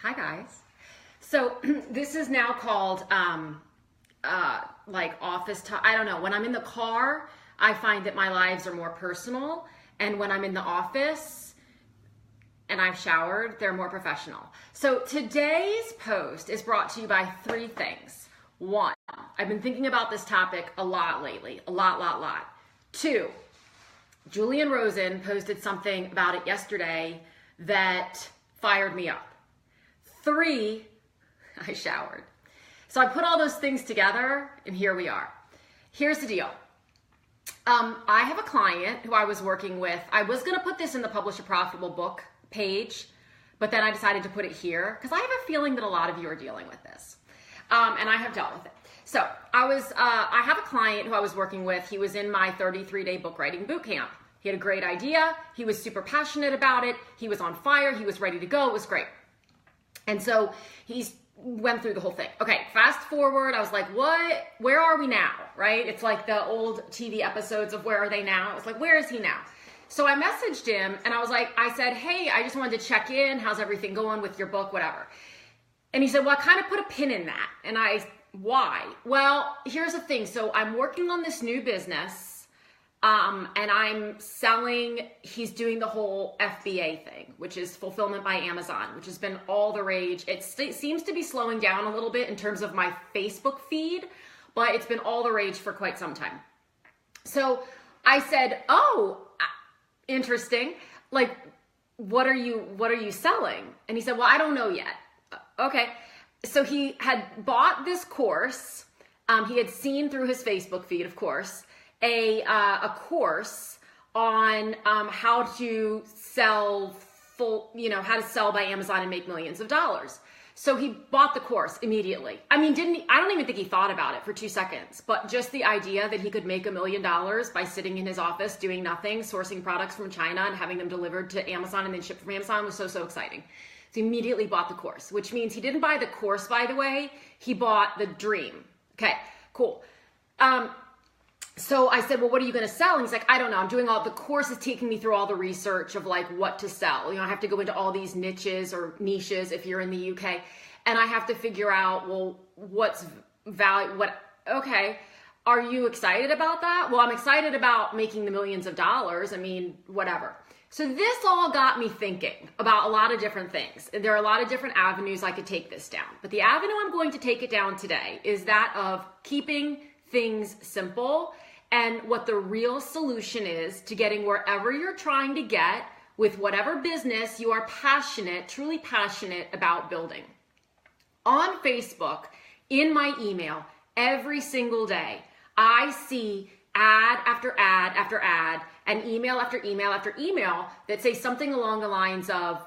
Hi guys. So this is now called like office talk. I don't know. When I'm in the car, I find that my lives are more personal, and when I'm in the office and I've showered, they're more professional. So today's post is brought to you by three things. One, I've been thinking about this topic a lot lately. A lot. Two, Julian Rosen posted something about it yesterday that fired me up. Three, I showered. So I put all those things together and here we are. Here's the deal. I have a client who I was working with. I was going to put this in the Publish a Profitable Book page, but then I decided to put it here because I have a feeling that a lot of you are dealing with this. And I have dealt with it. So I have a client who I was working with. He was in my 33-day book writing boot camp. He had a great idea. He was super passionate about it. He was on fire. He was ready to go. It was great. And so he's went through the whole thing. Okay, fast forward. I was like, what? Where are we now? Right? It's like the old TV episodes of Where Are They Now? It's like, where is he now? So I messaged him and I said, hey, I just wanted to check in. How's everything going with your book? Whatever. And he said, well, I kind of put a pin in that. And why? Well, here's the thing. So I'm working on this new business. And I'm selling, he's doing the whole FBA thing, which is fulfillment by Amazon, which has been all the rage. It seems to be slowing down a little bit in terms of my Facebook feed, but it's been all the rage for quite some time. So I said, oh, interesting. Like, what are you selling? And he said, well, I don't know yet. Okay. So he had bought this course. He had seen through his Facebook feed, of course, a course on how to sell how to sell by Amazon and make millions of dollars. So he bought the course immediately. I mean, I don't even think he thought about it for 2 seconds, but just the idea that he could make $1 million by sitting in his office doing nothing, sourcing products from China and having them delivered to Amazon and then shipped from Amazon was so exciting. So he immediately bought the course, which means he didn't buy the course, by the way, he bought the dream. Okay, cool. So I said, well, what are you going to sell? And he's like, I don't know. I'm doing the course is taking me through all the research of like what to sell. I have to go into all these niches if you're in the UK, and I have to figure out, well, what's value, okay. Are you excited about that? Well, I'm excited about making the millions of dollars. I mean, whatever. So this all got me thinking about a lot of different things. There are a lot of different avenues I could take this down, but the avenue I'm going to take it down today is that of keeping things simple and what the real solution is to getting wherever you're trying to get with whatever business you are truly passionate about building. On Facebook, in my email, every single day, I see ad after ad after ad and email after email after email that say something along the lines of,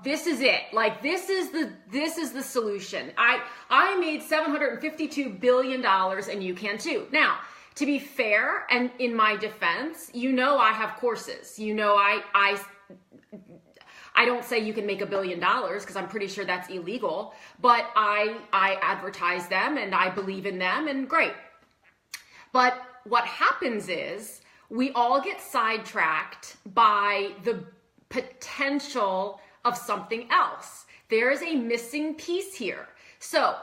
this is it. Like, this is the solution. I made $752 billion and you can too. Now, to be fair, and in my defense, I have courses. I don't say you can make $1 billion because I'm pretty sure that's illegal, but I advertise them and I believe in them and great. But what happens is we all get sidetracked by the potential of something else. There is a missing piece here. So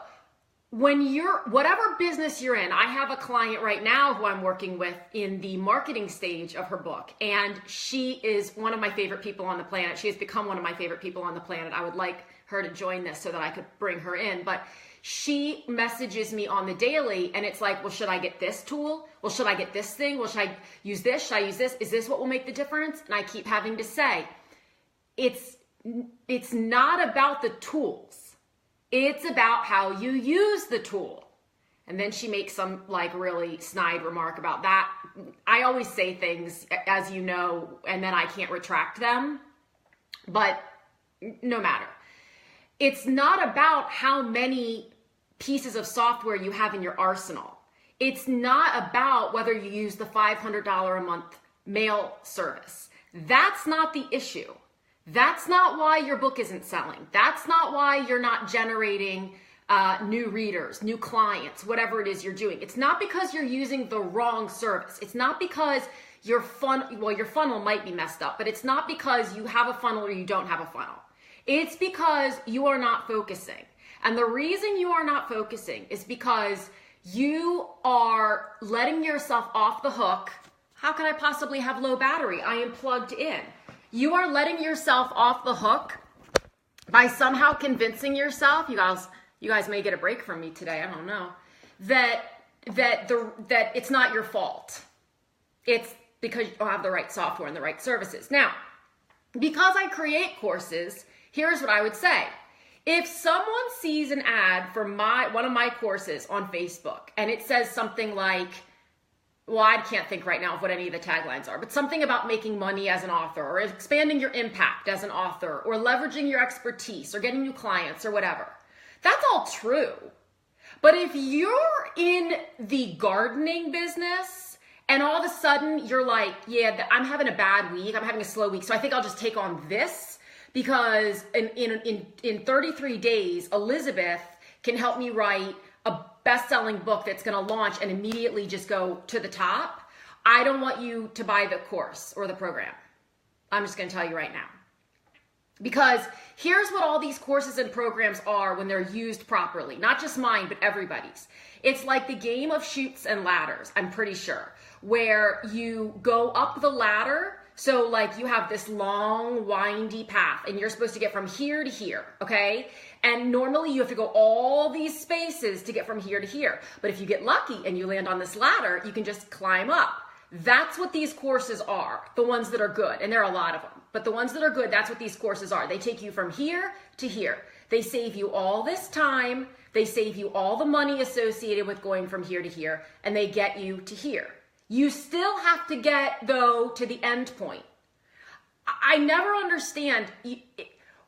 whatever business you're in, I have a client right now who I'm working with in the marketing stage of her book, and she is one of my favorite people on the planet. She has become one of my favorite people on the planet. I would like her to join this so that I could bring her in, but she messages me on the daily and it's like, well, should I get this tool? Well, should I get this thing? Well, should I use this? Should I use this? Is this what will make the difference? And I keep having to say, it's not about the tools. It's about how you use the tool. And then she makes some like really snide remark about that. I always say things, as you know, and then I can't retract them. But no matter. It's not about how many pieces of software you have in your arsenal. It's not about whether you use the $500 a month mail service. That's not the issue. That's not why your book isn't selling. That's not why you're not generating new readers, new clients, whatever it is you're doing. It's not because you're using the wrong service. It's not because your funnel might be messed up, but it's not because you have a funnel or you don't have a funnel. It's because you are not focusing. And the reason you are not focusing is because you are letting yourself off the hook. How can I possibly have low battery? I am plugged in. You are letting yourself off the hook by somehow convincing yourself, you guys may get a break from me today, I don't know, that it's not your fault. It's because you don't have the right software and the right services. Now, because I create courses, here's what I would say. If someone sees an ad for one of my courses on Facebook and it says something like, well, I can't think right now of what any of the taglines are, but something about making money as an author or expanding your impact as an author or leveraging your expertise or getting new clients or whatever, that's all true. But if you're in the gardening business and all of a sudden you're like, yeah, I'm having a bad week, I'm having a slow week, so I think I'll just take on this because in 33 days, Elizabeth can help me write a best-selling book that's going to launch and immediately just go to the top. I don't want you to buy the course or the program. I'm just going to tell you right now. Because here's what all these courses and programs are when they're used properly. Not just mine, but everybody's. It's like the game of chutes and ladders, I'm pretty sure, where you go up the ladder. So like you have this long, windy path and you're supposed to get from here to here, okay? And normally you have to go all these spaces to get from here to here. But if you get lucky and you land on this ladder, you can just climb up. That's what these courses are, the ones that are good. And there are a lot of them. But the ones that are good, that's what these courses are. They take you from here to here. They save you all this time. They save you all the money associated with going from here to here. And they get you to here. You still have to get, though, to the end point. I never understand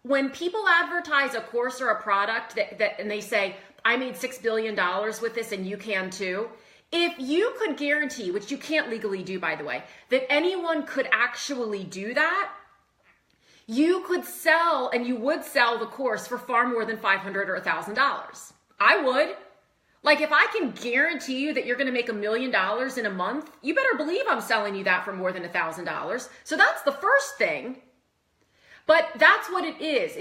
when people advertise a course or a product and they say, I made $6 billion with this and you can too. If you could guarantee, which you can't legally do, by the way, that anyone could actually do that, you could sell and you would sell the course for far more than $500 or $1,000. I would. Like if I can guarantee you that you're going to make $1 million in a month, you better believe I'm selling you that for more than $1,000. So that's the first thing. But that's what it is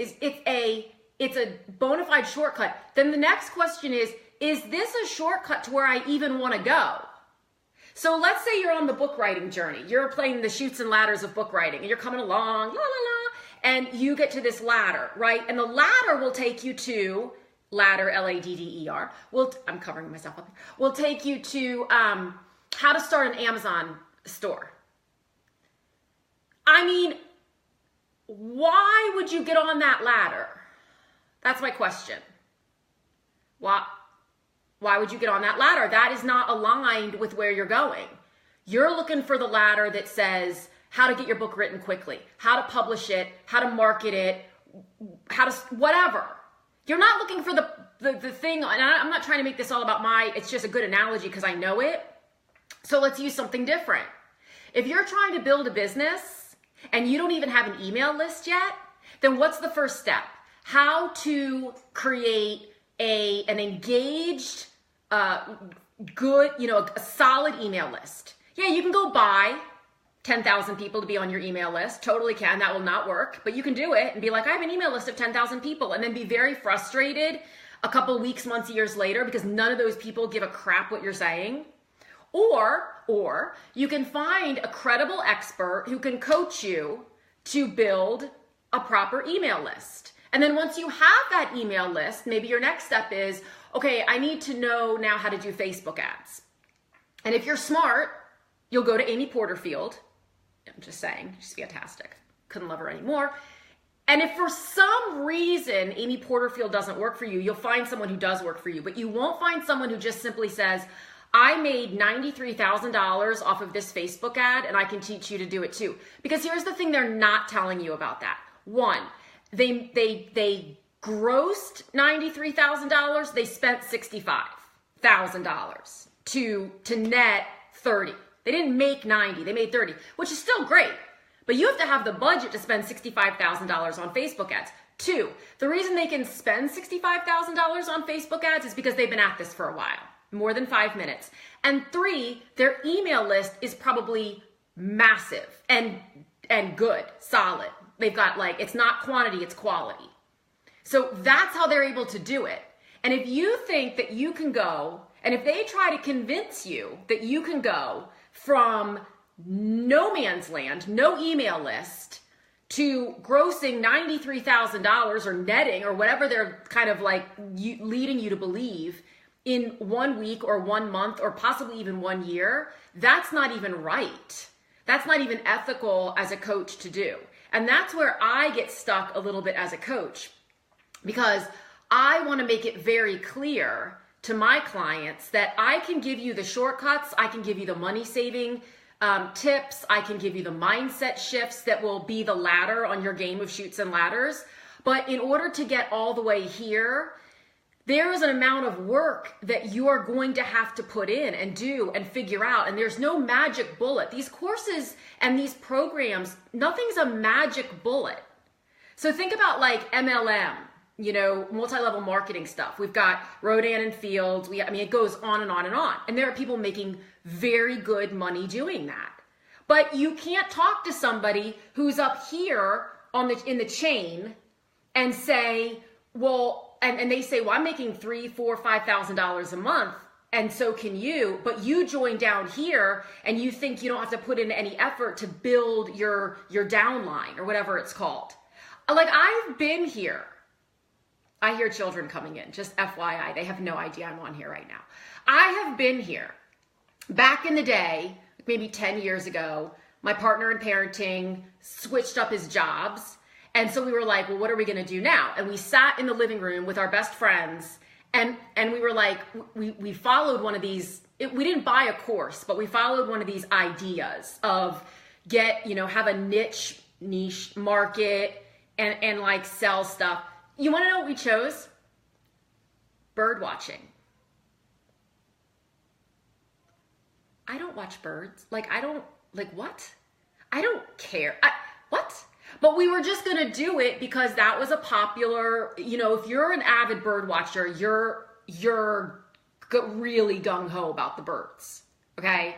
it's a bona fide shortcut. Then the next question is this a shortcut to where I even want to go? So let's say you're on the book writing journey. You're playing the chutes and ladders of book writing and you're coming along, la la la, and you get to this ladder, right? And the ladder will take you to ladder, L-A-D-D-E-R. I'm covering myself up. Will take you to how to start an Amazon store. I mean, why would you get on that ladder? That's my question. Why would you get on that ladder? That is not aligned with where you're going. You're looking for the ladder that says how to get your book written quickly, how to publish it, how to market it, how to whatever. You're not looking for the thing, and I'm not trying to make this all about it's just a good analogy because I know it. So let's use something different. If you're trying to build a business and you don't even have an email list yet, then what's the first step? How to create an engaged, good, a solid email list. Yeah, you can go buy 10,000 people to be on your email list. Totally can. That will not work. But you can do it and be like, I have an email list of 10,000 people. And then be very frustrated a couple weeks, months, years later because none of those people give a crap what you're saying. Or you can find a credible expert who can coach you to build a proper email list. And then once you have that email list, maybe your next step is, okay, I need to know now how to do Facebook ads. And if you're smart, you'll go to Amy Porterfield. I'm just saying, she's fantastic. Couldn't love her anymore. And if for some reason Amy Porterfield doesn't work for you, you'll find someone who does work for you. But you won't find someone who just simply says, I made $93,000 off of this Facebook ad and I can teach you to do it too. Because here's the thing they're not telling you about that. One, they grossed $93,000. They spent $65,000 to net 30. They didn't make 90, they made 30, which is still great. But you have to have the budget to spend $65,000 on Facebook ads. Two, the reason they can spend $65,000 on Facebook ads is because they've been at this for a while, more than 5 minutes. And three, their email list is probably massive and good, solid. They've got like, it's not quantity, it's quality. So that's how they're able to do it. And if you think that you can go, and if they try to convince you that you can go from no man's land, no email list, to grossing $93,000 or netting or whatever they're kind of like leading you to believe in 1 week or 1 month or possibly even 1 year, that's not even right. That's not even ethical as a coach to do. And that's where I get stuck a little bit as a coach, because I want to make it very clear to my clients that I can give you the shortcuts, I can give you the money saving tips, I can give you the mindset shifts that will be the ladder on your game of chutes and ladders. But in order to get all the way here, there is an amount of work that you are going to have to put in and do and figure out. And there's no magic bullet. These courses and these programs, nothing's a magic bullet. So think about like MLM, multi-level marketing stuff. We've got Rodan and Fields. It goes on and on and on. And there are people making very good money doing that. But you can't talk to somebody who's up here in the chain and say, well, and they say, well, I'm making $3,000, $4,000, $5,000 a month, and so can you, but you join down here and you think you don't have to put in any effort to build your downline or whatever it's called. Like, I've been here. I hear children coming in, just FYI. They have no idea I'm on here right now. I have been here. Back in the day, maybe 10 years ago, my partner in parenting switched up his jobs. And so we were like, well, what are we going to do now? And we sat in the living room with our best friends, and we were like, we followed one of these, we didn't buy a course, but we followed one of these ideas of have a niche market and like sell stuff. You want to know what we chose? Bird watching. I don't watch birds. What? I don't care. What? But we were just going to do it because that was a popular, if you're an avid bird watcher, you're really gung-ho about the birds. Okay?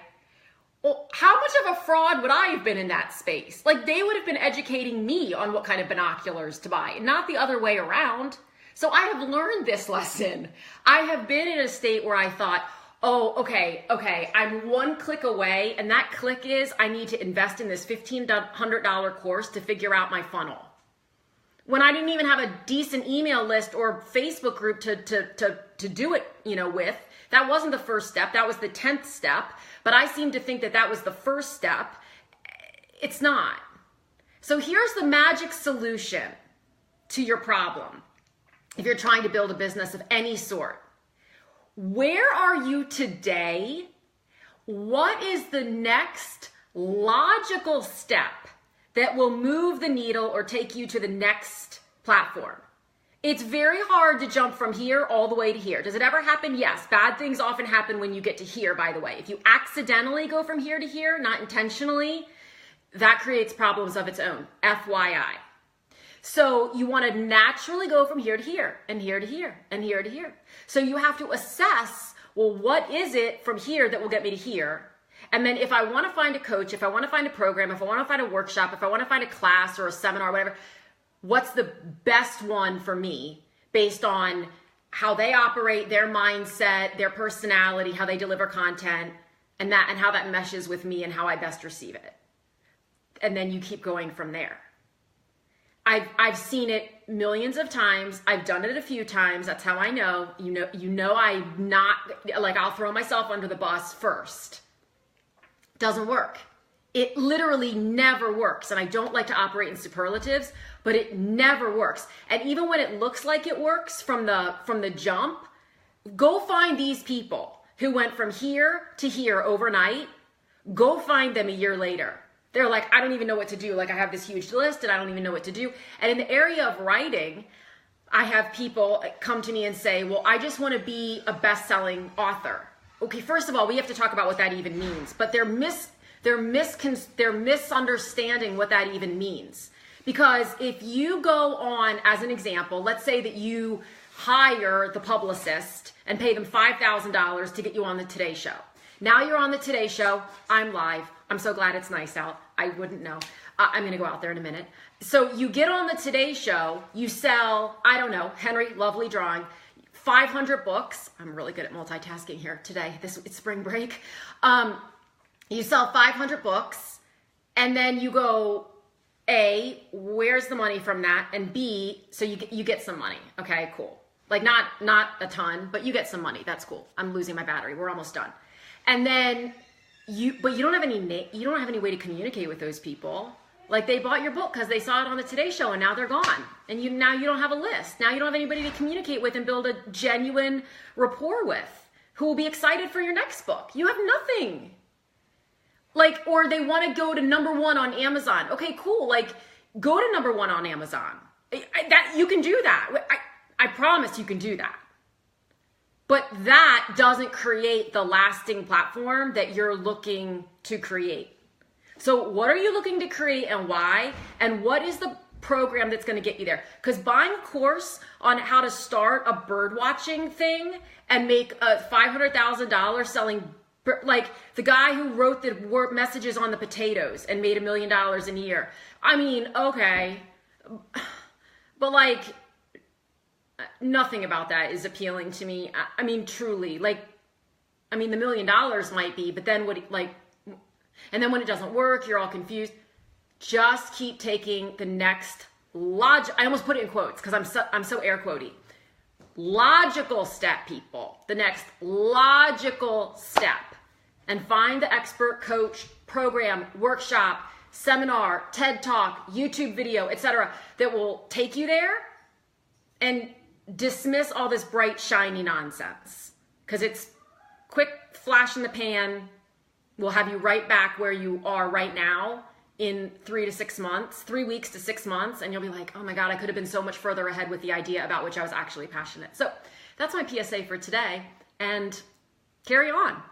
Well, how much of a fraud would I have been in that space? Like, they would have been educating me on what kind of binoculars to buy, not the other way around. So I have learned this lesson. I have been in a state where I thought, oh, okay, I'm one click away, and that click is I need to invest in this $1,500 course to figure out my funnel. When I didn't even have a decent email list or Facebook group to do it, with. That wasn't the first step. That was the 10th step. But I seem to think that was the first step. It's not. So here's the magic solution to your problem. If you're trying to build a business of any sort, where are you today? What is the next logical step that will move the needle or take you to the next platform? It's very hard to jump from here all the way to here. Does it ever happen? Yes. Bad things often happen when you get to here, by the way. If you accidentally go from here to here, not intentionally, that creates problems of its own. FYI. So you want to naturally go from here to here and here to here and here to here. So you have to assess, well, what is it from here that will get me to here? And then if I want to find a coach, if I want to find a program, if I want to find a workshop, if I want to find a class or a seminar, whatever, what's the best one for me based on how they operate, their mindset, their personality, how they deliver content, and how that meshes with me and how I best receive it. And then you keep going from there. I've seen it millions of times. I've done it a few times. That's how I know. I'm not, like, I'll throw myself under the bus first. Doesn't work. It literally never works. And I don't like to operate in superlatives, but it never works. And even when it looks like it works from the jump, go find these people who went from here to here overnight. Go find them a year later. They're like, I don't even know what to do. Like, I have this huge list and I don't even know what to do. And in the area of writing, I have people come to me and say, well, I just want to be a best-selling author. Okay, first of all, we have to talk about what that even means. But they're misunderstanding what that even means. Because if you go on, as an example, let's say that you hire the publicist and pay them $5,000 to get you on the Today Show. Now you're on the Today Show. I'm live. I'm so glad it's nice out. I wouldn't know. I'm going to go out there in a minute. So you get on the Today Show, you sell, I don't know, Henry, lovely drawing, 500 books. I'm really good at multitasking here today. It's spring break. You sell 500 books, and then you go, A, where's the money from that? And B, so you get some money. Okay, cool. Like not a ton, but you get some money. That's cool. I'm losing my battery. We're almost done. And then you don't have any way to communicate with those people. Like, they bought your book because they saw it on the Today Show, and now they're gone. And now you don't have a list. Now you don't have anybody to communicate with and build a genuine rapport with who will be excited for your next book. You have nothing. Like, or they want to go to #1 on Amazon. Okay, cool. Like, go to #1 on Amazon. That you can do that. I promise you can do that. But that doesn't create the lasting platform that you're looking to create. So what are you looking to create and why? And what is the program that's going to get you there? Because buying a course on how to start a bird watching thing and make a $500,000 selling, like the guy who wrote the messages on the potatoes and made $1 million a year. I mean, okay. But like, nothing about that is appealing to me. I mean, truly, like, I mean, the $1 million might be, but then and then when it doesn't work, you're all confused. Just keep taking the next I almost put it in quotes because I'm so air quotey. Logical step, people. The next logical step. And find the expert coach, program, workshop, seminar, TED Talk, YouTube video, etc. that will take you there and dismiss all this bright, shiny nonsense. Because it's quick flash in the pan. Will have you right back where you are right now in 3 to 6 months, 3 weeks to 6 months. And you'll be like, oh my God, I could have been so much further ahead with the idea about which I was actually passionate. So that's my PSA for today. And carry on.